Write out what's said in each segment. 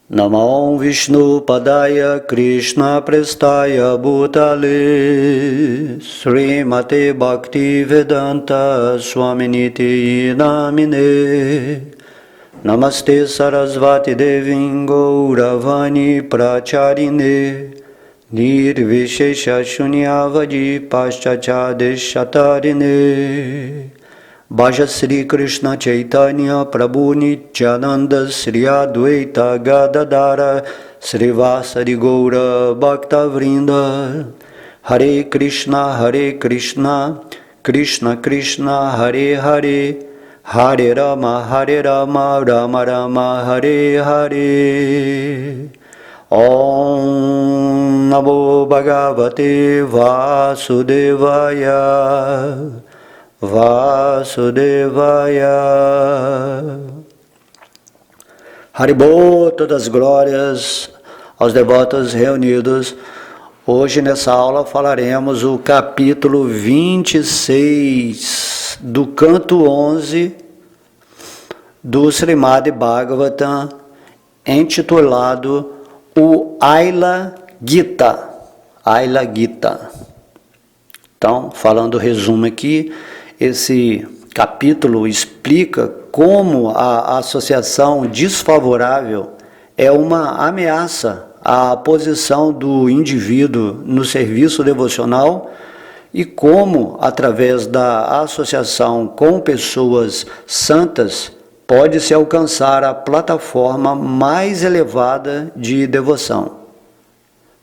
Namo Vishnu Padaya Krishna Prestaya Bhutale Srimate Bhakti Vedanta Swaminiti Namine Namaste Sarasvati Devin Gauravani Pracharine Nirvishesha Shunyavadi Paschachadeshatarine Bhaja Sri Krishna Chaitanya Prabhu Nityananda Sri Advaita Gadadara Sri Vasari Gaura Bhakta Vrinda Hare Krishna Krishna Krishna Hare Hare Hare Rama Rama Rama Hare Hare Om Namo Bhagavate Vasudevaya Vasudevaya. Haribol, todas as glórias aos devotos reunidos. Hoje nessa aula falaremos o capítulo 26 do canto 11 do Srimad Bhagavatam, intitulado o Aila Gita. Aila Gita. Então, falando o resumo aqui, esse capítulo explica como a associação desfavorável é uma ameaça à posição do indivíduo no serviço devocional e como, através da associação com pessoas santas, pode-se alcançar a plataforma mais elevada de devoção.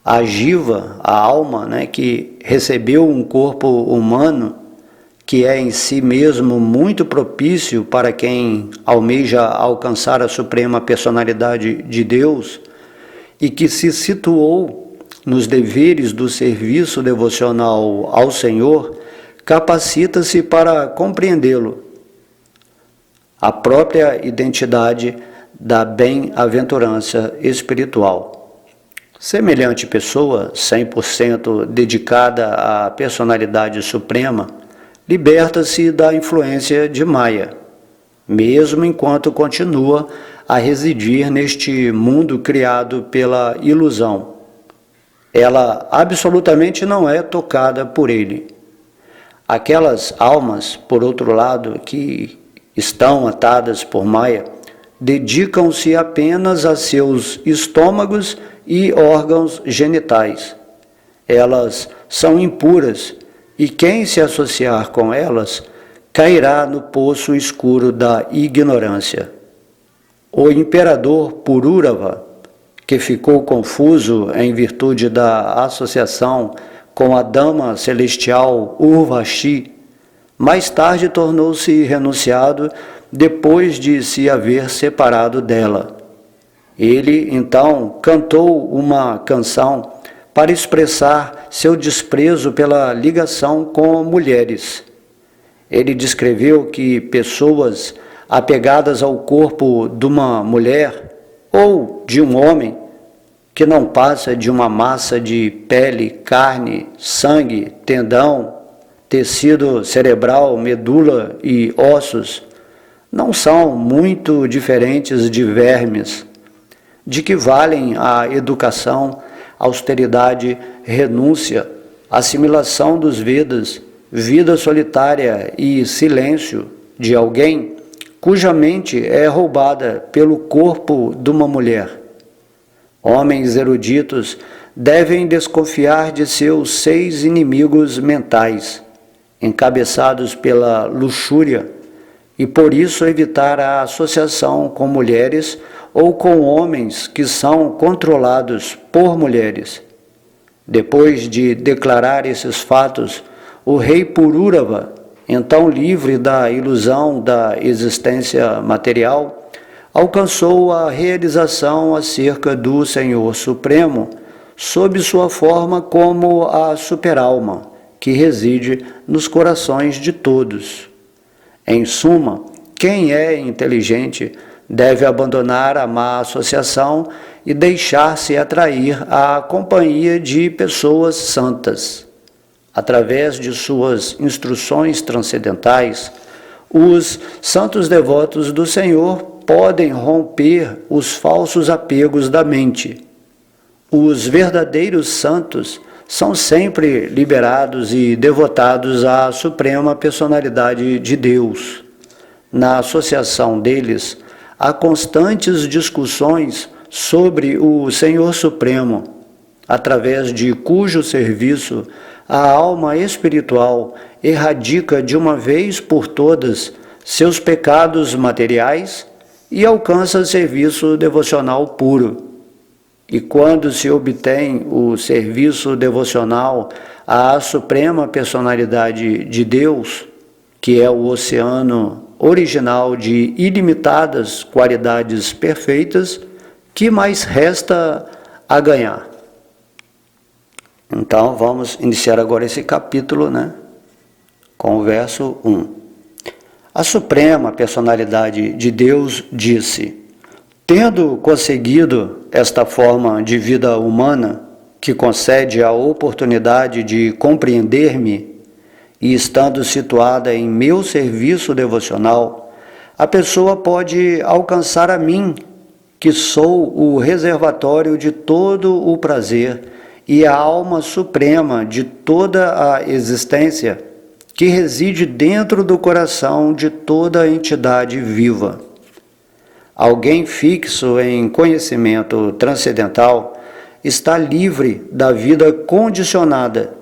A jiva, a alma, que recebeu um corpo humano, que é em si mesmo muito propício para quem almeja alcançar a suprema personalidade de Deus e que se situou nos deveres do serviço devocional ao Senhor, capacita-se para compreendê-lo. A própria identidade da bem-aventurança espiritual. Semelhante pessoa, 100% dedicada à personalidade suprema, liberta-se da influência de Maya, mesmo enquanto continua a residir neste mundo criado pela ilusão. Ela absolutamente não é tocada por ele. Aquelas almas, por outro lado, que estão atadas por Maya, dedicam-se apenas a seus estômagos e órgãos genitais. Elas são impuras e quem se associar com elas cairá no poço escuro da ignorância. O imperador Pururava, que ficou confuso em virtude da associação com a dama celestial Urvashi, mais tarde tornou-se renunciado depois de se haver separado dela. Ele, então, cantou uma canção para expressar seu desprezo pela ligação com mulheres. Ele descreveu que pessoas apegadas ao corpo de uma mulher ou de um homem, que não passa de uma massa de pele, carne, sangue, tendão, tecido cerebral, medula e ossos, não são muito diferentes de vermes. De que valem a educação, austeridade, renúncia, assimilação dos Vedas, vida solitária e silêncio de alguém cuja mente é roubada pelo corpo de uma mulher? Homens eruditos devem desconfiar de seus 6 inimigos mentais, encabeçados pela luxúria, e por isso evitar a associação com mulheres ou com homens que são controlados por mulheres. Depois de declarar esses fatos, o rei Pururava, então livre da ilusão da existência material, alcançou a realização acerca do Senhor Supremo, sob sua forma como a superalma, que reside nos corações de todos. Em suma, quem é inteligente deve abandonar a má associação e deixar-se atrair à companhia de pessoas santas. Através de suas instruções transcendentais, os santos devotos do Senhor podem romper os falsos apegos da mente. Os verdadeiros santos são sempre liberados e devotados à suprema personalidade de Deus. Na associação deles, há constantes discussões sobre o Senhor Supremo, através de cujo serviço a alma espiritual erradica de uma vez por todas seus pecados materiais e alcança serviço devocional puro. E quando se obtém o serviço devocional à Suprema Personalidade de Deus, que é o oceano original de ilimitadas qualidades perfeitas, que mais resta a ganhar? Então, vamos iniciar agora esse capítulo, com o verso 1. A Suprema Personalidade de Deus disse: tendo conseguido esta forma de vida humana, que concede a oportunidade de compreender-me, e estando situada em meu serviço devocional, a pessoa pode alcançar a mim, que sou o reservatório de todo o prazer e a alma suprema de toda a existência, que reside dentro do coração de toda a entidade viva. Alguém fixo em conhecimento transcendental está livre da vida condicionada,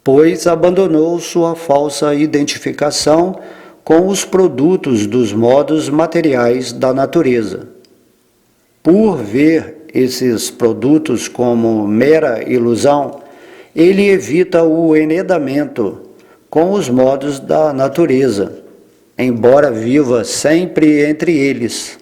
pois abandonou sua falsa identificação com os produtos dos modos materiais da natureza. Por ver esses produtos como mera ilusão, ele evita o enredamento com os modos da natureza, embora viva sempre entre eles.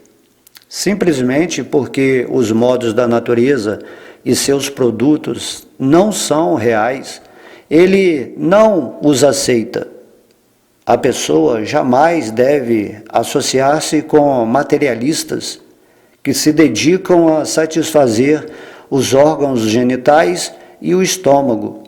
Simplesmente porque os modos da natureza e seus produtos não são reais, ele não os aceita. A pessoa jamais deve associar-se com materialistas que se dedicam a satisfazer os órgãos genitais e o estômago.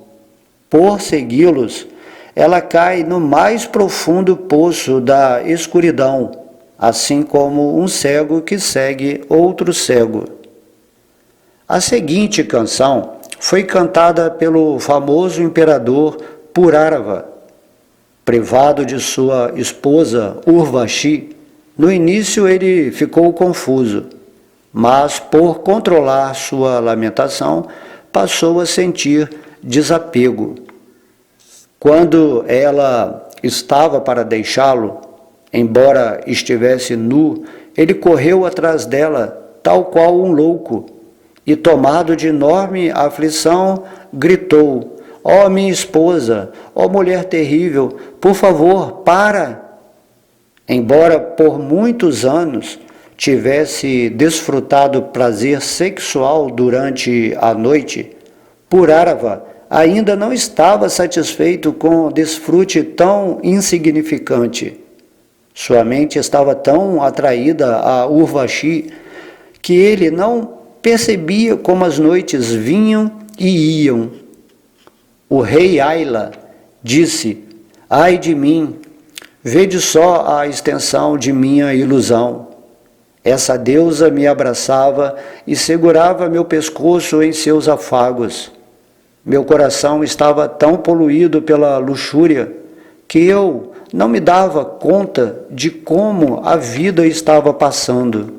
Por segui-los, ela cai no mais profundo poço da escuridão, assim como um cego que segue outro cego. A seguinte canção foi cantada pelo famoso imperador Purarava. Privado de sua esposa Urvashi, no início ele ficou confuso, mas por controlar sua lamentação, passou a sentir desapego. Quando ela estava para deixá-lo, embora estivesse nu, ele correu atrás dela, tal qual um louco, e tomado de enorme aflição, gritou: ó minha esposa, ó mulher terrível, por favor, para! Embora por muitos anos tivesse desfrutado prazer sexual durante a noite, Purarava ainda não estava satisfeito com o desfrute tão insignificante. Sua mente estava tão atraída a Urvashi que ele não percebia como as noites vinham e iam. O rei Aila disse: ai de mim, vede só a extensão de minha ilusão. Essa deusa me abraçava e segurava meu pescoço em seus afagos. Meu coração estava tão poluído pela luxúria que eu não me dava conta de como a vida estava passando.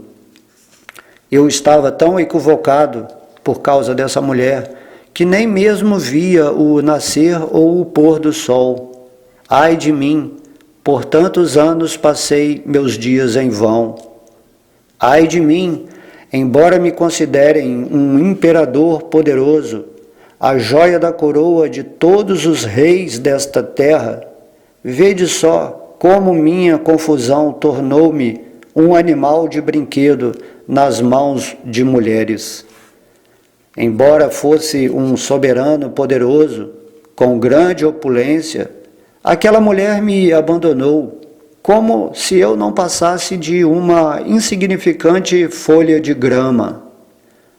Eu estava tão equivocado por causa dessa mulher que nem mesmo via o nascer ou o pôr do sol. Ai de mim, por tantos anos passei meus dias em vão. Ai de mim, embora me considerem um imperador poderoso, a joia da coroa de todos os reis desta terra, vede só como minha confusão tornou-me um animal de brinquedo nas mãos de mulheres. Embora fosse um soberano poderoso, com grande opulência, aquela mulher me abandonou, como se eu não passasse de uma insignificante folha de grama.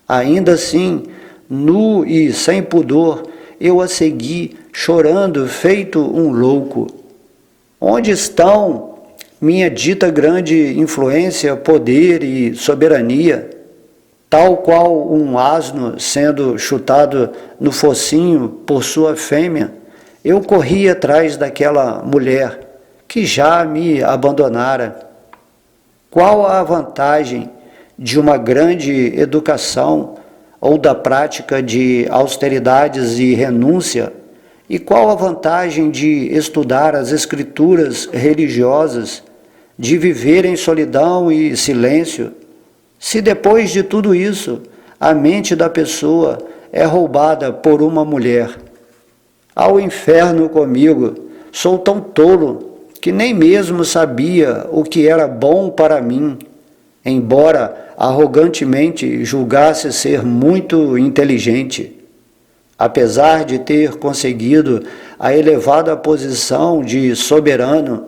Ainda assim, nu e sem pudor, eu a segui, chorando, feito um louco. Onde estão minha dita grande influência, poder e soberania, tal qual um asno sendo chutado no focinho por sua fêmea, eu corri atrás daquela mulher que já me abandonara. Qual a vantagem de uma grande educação ou da prática de austeridades e renúncia? E qual a vantagem de estudar as escrituras religiosas, de viver em solidão e silêncio, se depois de tudo isso a mente da pessoa é roubada por uma mulher? Ao inferno comigo, sou tão tolo que nem mesmo sabia o que era bom para mim, embora arrogantemente julgasse ser muito inteligente. Apesar de ter conseguido a elevada posição de soberano,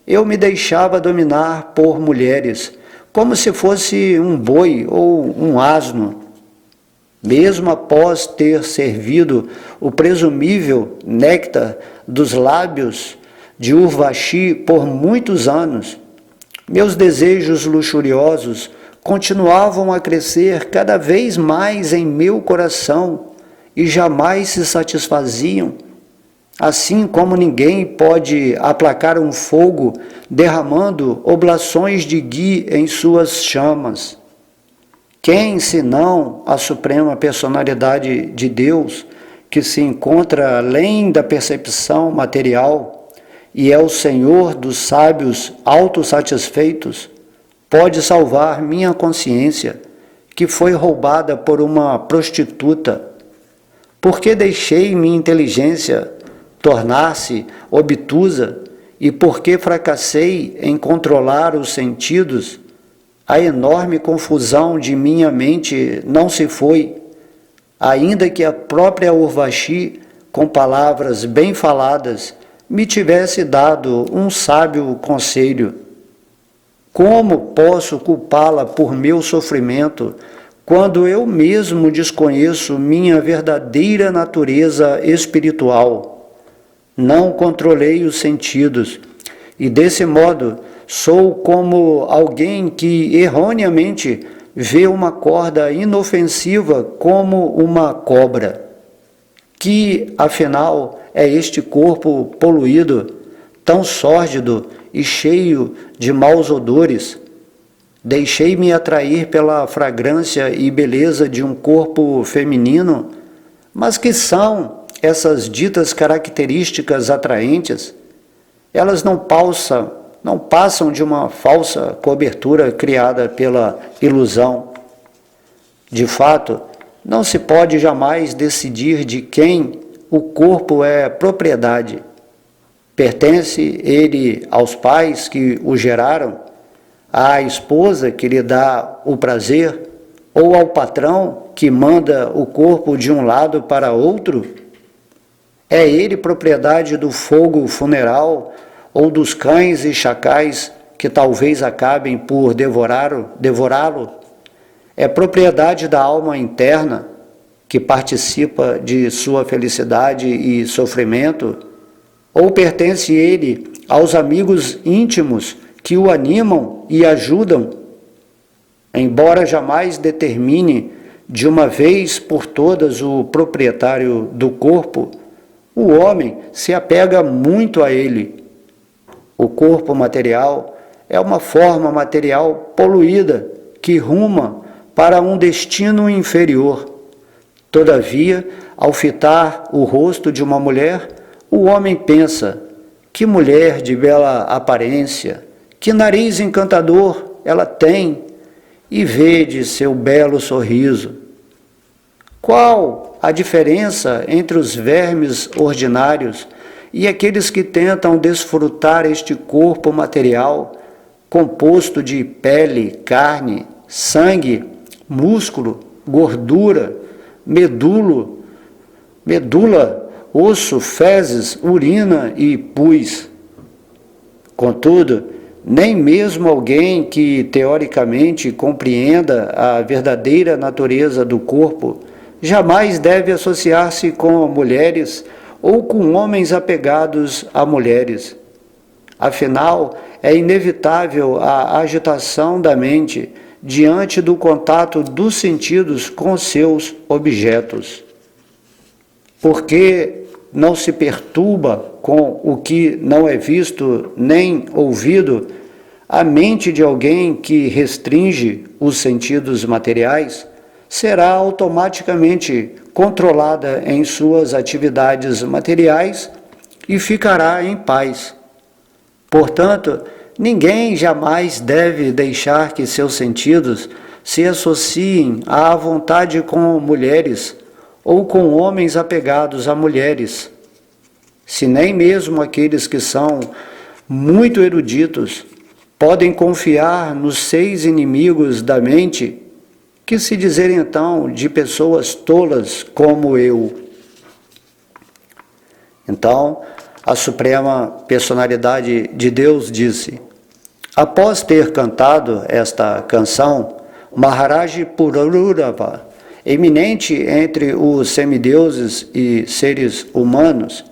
eu me deixava dominar por mulheres, como se fosse um boi ou um asno. Mesmo após ter servido o presumível néctar dos lábios de Urvashi por muitos anos, meus desejos luxuriosos continuavam a crescer cada vez mais em meu coração e jamais se satisfaziam. Assim como ninguém pode aplacar um fogo derramando oblações de ghee em suas chamas. Quem, senão a suprema personalidade de Deus, que se encontra além da percepção material e é o Senhor dos sábios autossatisfeitos, pode salvar minha consciência, que foi roubada por uma prostituta? Porque deixei minha inteligência tornar-se obtusa e porque fracassei em controlar os sentidos, a enorme confusão de minha mente não se foi, ainda que a própria Urvashi, com palavras bem faladas, me tivesse dado um sábio conselho. Como posso culpá-la por meu sofrimento, quando eu mesmo desconheço minha verdadeira natureza espiritual? Não controlei os sentidos, e desse modo sou como alguém que erroneamente vê uma corda inofensiva como uma cobra. Que, afinal, é este corpo poluído, tão sórdido e cheio de maus odores? Deixei-me atrair pela fragrância e beleza de um corpo feminino, mas que são essas ditas características atraentes? Elas não passam de uma falsa cobertura criada pela ilusão. De fato, não se pode jamais decidir de quem o corpo é propriedade. Pertence ele aos pais que o geraram, à esposa que lhe dá o prazer, ou ao patrão que manda o corpo de um lado para outro? É ele propriedade do fogo funeral ou dos cães e chacais que talvez acabem por devorá-lo? É propriedade da alma interna que participa de sua felicidade e sofrimento? Ou pertence ele aos amigos íntimos que o animam e ajudam? Embora jamais determine de uma vez por todas o proprietário do corpo, o homem se apega muito a ele. O corpo material é uma forma material poluída que ruma para um destino inferior. Todavia, ao fitar o rosto de uma mulher, o homem pensa: que mulher de bela aparência, que nariz encantador ela tem, e vê de seu belo sorriso. Qual a diferença entre os vermes ordinários e aqueles que tentam desfrutar este corpo material, composto de pele, carne, sangue, músculo, gordura, medula, osso, fezes, urina e pus? Contudo, nem mesmo alguém que teoricamente compreenda a verdadeira natureza do corpo jamais deve associar-se com mulheres ou com homens apegados a mulheres. Afinal, é inevitável a agitação da mente diante do contato dos sentidos com seus objetos. Porque não se perturba com o que não é visto nem ouvido a mente de alguém que restringe os sentidos materiais, será automaticamente controlada em suas atividades materiais e ficará em paz. Portanto, ninguém jamais deve deixar que seus sentidos se associem à vontade com mulheres ou com homens apegados a mulheres. Se nem mesmo aqueles que são muito eruditos podem confiar nos 6 inimigos da mente, que se dizer então de pessoas tolas como eu? Então, a Suprema Personalidade de Deus disse: após ter cantado esta canção, Maharaj Pururava, eminente entre os semideuses e seres humanos,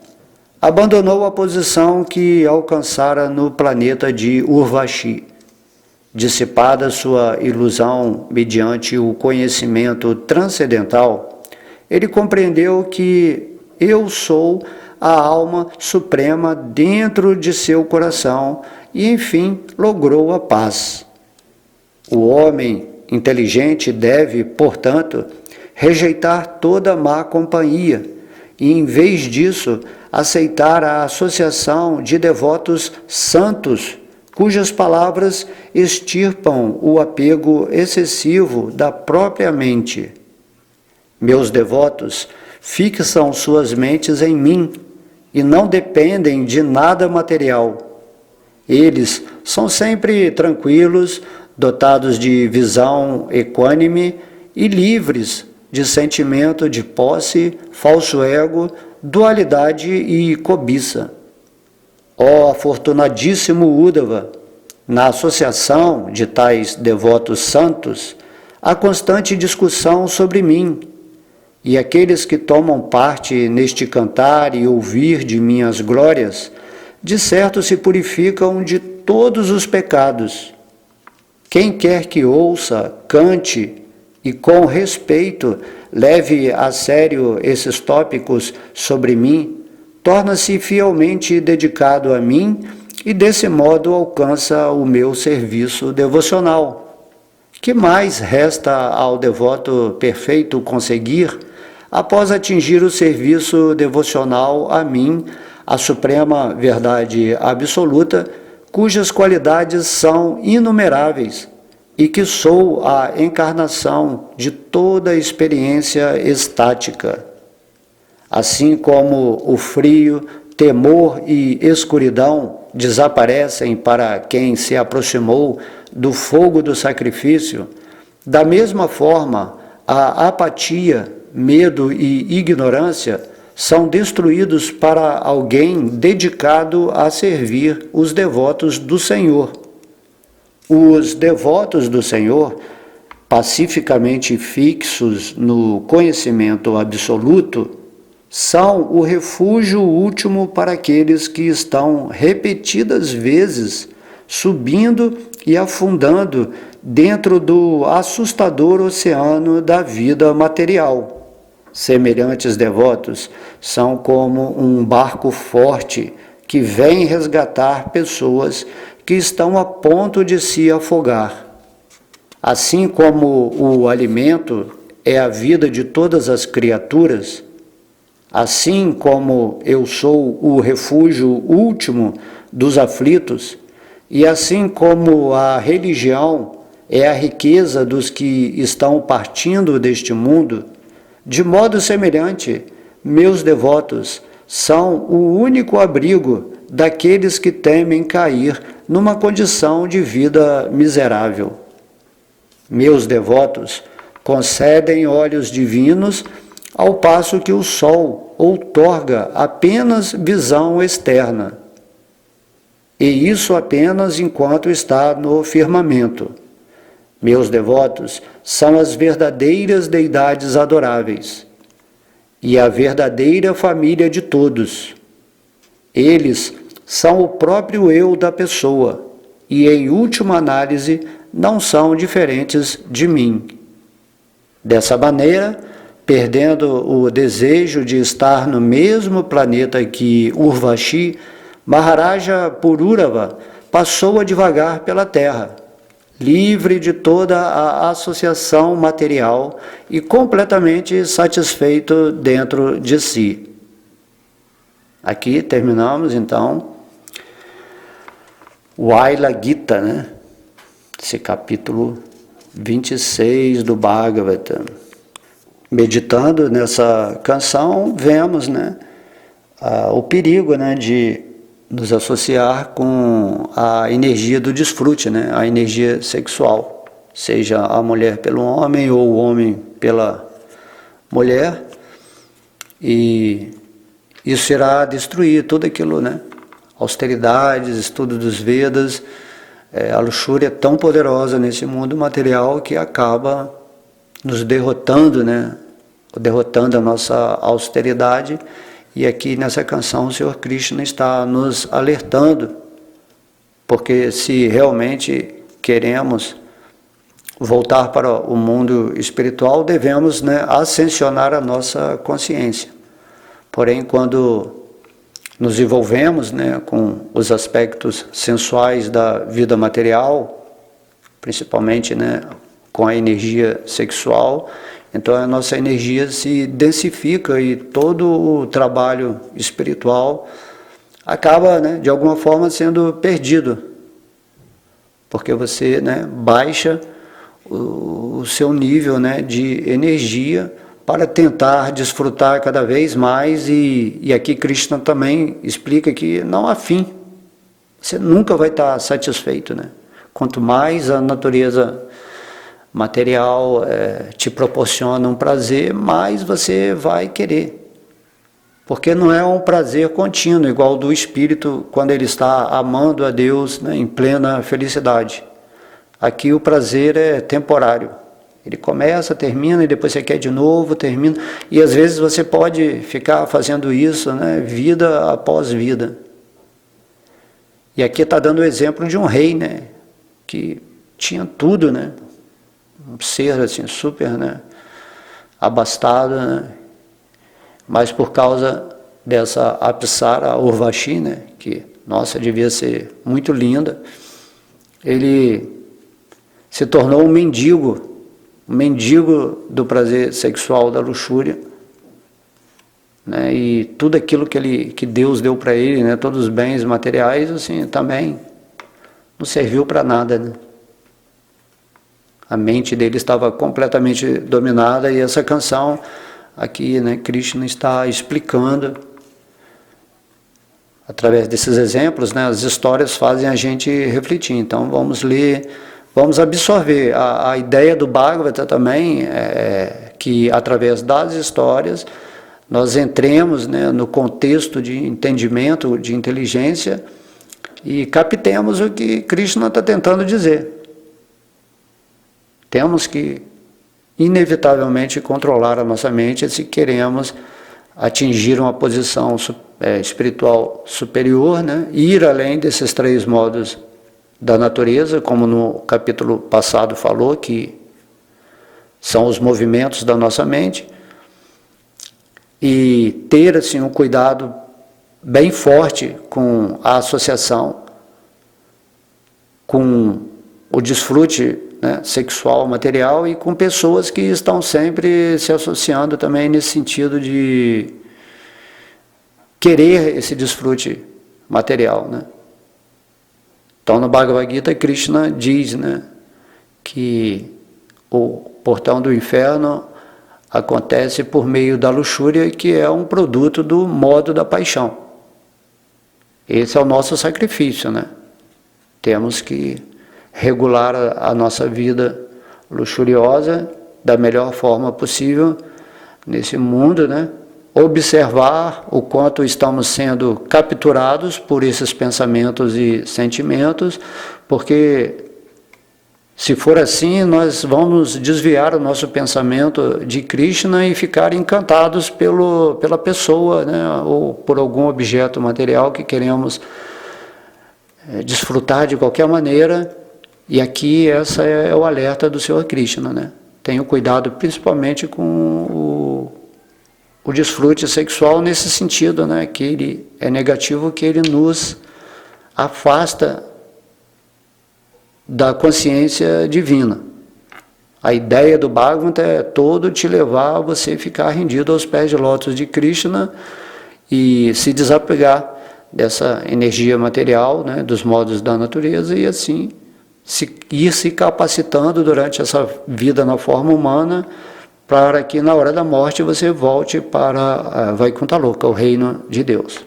abandonou a posição que alcançara no planeta de Urvashi. Dissipada sua ilusão mediante o conhecimento transcendental, ele compreendeu que eu sou a alma suprema dentro de seu coração e, enfim, logrou a paz. O homem inteligente deve, portanto, rejeitar toda má companhia e, em vez disso, aceitar a associação de devotos santos, cujas palavras extirpam o apego excessivo da própria mente. Meus devotos fixam suas mentes em mim e não dependem de nada material. Eles são sempre tranquilos, dotados de visão equânime e livres de sentimento de posse, falso ego, dualidade e cobiça. Ó afortunadíssimo Uddhava, na associação de tais devotos santos, há constante discussão sobre mim, e aqueles que tomam parte neste cantar e ouvir de minhas glórias, de certo se purificam de todos os pecados. Quem quer que ouça, cante e com respeito leve a sério esses tópicos sobre mim, torna-se fielmente dedicado a mim e desse modo alcança o meu serviço devocional. Que mais resta ao devoto perfeito conseguir após atingir o serviço devocional a mim, a suprema verdade absoluta, cujas qualidades são inumeráveis e que sou a encarnação de toda experiência estática. Assim como o frio, temor e escuridão desaparecem para quem se aproximou do fogo do sacrifício, da mesma forma, a apatia, medo e ignorância são destruídos para alguém dedicado a servir os devotos do Senhor. Os devotos do Senhor, pacificamente fixos no conhecimento absoluto, são o refúgio último para aqueles que estão repetidas vezes subindo e afundando dentro do assustador oceano da vida material. Semelhantes devotos são como um barco forte que vem resgatar pessoas que estão a ponto de se afogar. Assim como o alimento é a vida de todas as criaturas, assim como eu sou o refúgio último dos aflitos, e assim como a religião é a riqueza dos que estão partindo deste mundo, de modo semelhante, meus devotos são o único abrigo daqueles que temem cair numa condição de vida miserável. Meus devotos concedem olhos divinos, ao passo que o sol outorga apenas visão externa. E isso apenas enquanto está no firmamento. Meus devotos são as verdadeiras deidades adoráveis e a verdadeira família de todos. Eles são o próprio eu da pessoa, e, em última análise, não são diferentes de mim. Dessa maneira, perdendo o desejo de estar no mesmo planeta que Urvashi, Maharaja Pururava passou a divagar pela Terra, livre de toda a associação material e completamente satisfeito dentro de si. Aqui terminamos, então, o Aila Gita, né? Esse capítulo 26 do Bhagavatam. Meditando nessa canção, vemos, né, o perigo, né, de nos associar com a energia do desfrute, né, a energia sexual, seja a mulher pelo homem ou o homem pela mulher, e isso irá destruir tudo aquilo, né, austeridades, estudo dos Vedas. A luxúria é tão poderosa nesse mundo material que acaba nos derrotando, né, derrotando a nossa austeridade. E aqui nessa canção o Senhor Krishna está nos alertando, porque se realmente queremos voltar para o mundo espiritual, devemos, né, ascensionar a nossa consciência. Porém, quando nos envolvemos, né, com os aspectos sensuais da vida material, principalmente, né, com a energia sexual, então a nossa energia se densifica e todo o trabalho espiritual acaba, né, de alguma forma sendo perdido, porque você, né, baixa o seu nível, né, de energia para tentar desfrutar cada vez mais, e aqui Krishna também explica que não há fim, você nunca vai estar satisfeito, né? Quanto mais a natureza material te proporciona um prazer, mais você vai querer, porque não é um prazer contínuo, igual do espírito quando ele está amando a Deus, né, em plena felicidade. Aqui o prazer é temporário. Ele começa, termina, e depois você quer de novo, termina. E às vezes você pode ficar fazendo isso, né, vida após vida. E aqui está dando o exemplo de um rei, né, que tinha tudo, né, um ser assim, super, né, abastado, né, mas por causa dessa Apsara Urvashi, né, que, nossa, devia ser muito linda, ele se tornou um mendigo do prazer sexual, da luxúria, né? E tudo aquilo que Deus deu para ele, né? Todos os bens materiais, assim, também não serviu para nada, né? A mente dele estava completamente dominada, e essa canção aqui, né, Krishna está explicando através desses exemplos, né? As histórias fazem a gente refletir. Então vamos ler, vamos absorver a ideia do Bhagavata também, que através das histórias nós entremos, né, no contexto de entendimento, de inteligência, e captemos o que Krishna está tentando dizer. Temos que inevitavelmente controlar a nossa mente se queremos atingir uma posição espiritual superior, né, ir além desses 3 modos da natureza, como no capítulo passado falou, que são os movimentos da nossa mente, e ter assim um cuidado bem forte com a associação com o desfrute, né, sexual, material, e com pessoas que estão sempre se associando também nesse sentido de querer esse desfrute material, né? Então, no Bhagavad Gita, Krishna diz, né, que o portão do inferno acontece por meio da luxúria, que é um produto do modo da paixão. Esse é o nosso sacrifício, né? Temos que regular a nossa vida luxuriosa da melhor forma possível nesse mundo, né? Observar o quanto estamos sendo capturados por esses pensamentos e sentimentos, porque se for assim, nós vamos desviar o nosso pensamento de Krishna e ficar encantados pela pessoa, né, ou por algum objeto material que queremos desfrutar de qualquer maneira, e aqui essa é o alerta do Senhor Krishna, né? Tenha cuidado principalmente com o desfrute sexual nesse sentido, né? Que ele é negativo, que ele nos afasta da consciência divina. A ideia do Bhagavata é todo te levar a você ficar rendido aos pés de lótus de Krishna e se desapegar dessa energia material, né, dos modos da natureza, e assim ir se capacitando durante essa vida na forma humana, para que na hora da morte você volte para Vaikuntha Loka, o reino de Deus.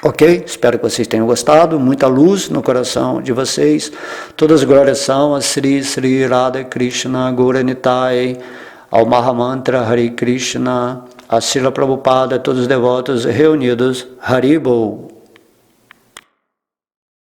Ok? Espero que vocês tenham gostado. Muita luz no coração de vocês. Todas as glórias são a Sri Sri Radha Krishna Gauranitai, ao Mahamantra Hare Krishna, a Srila Prabhupada, todos os devotos reunidos. Haribol.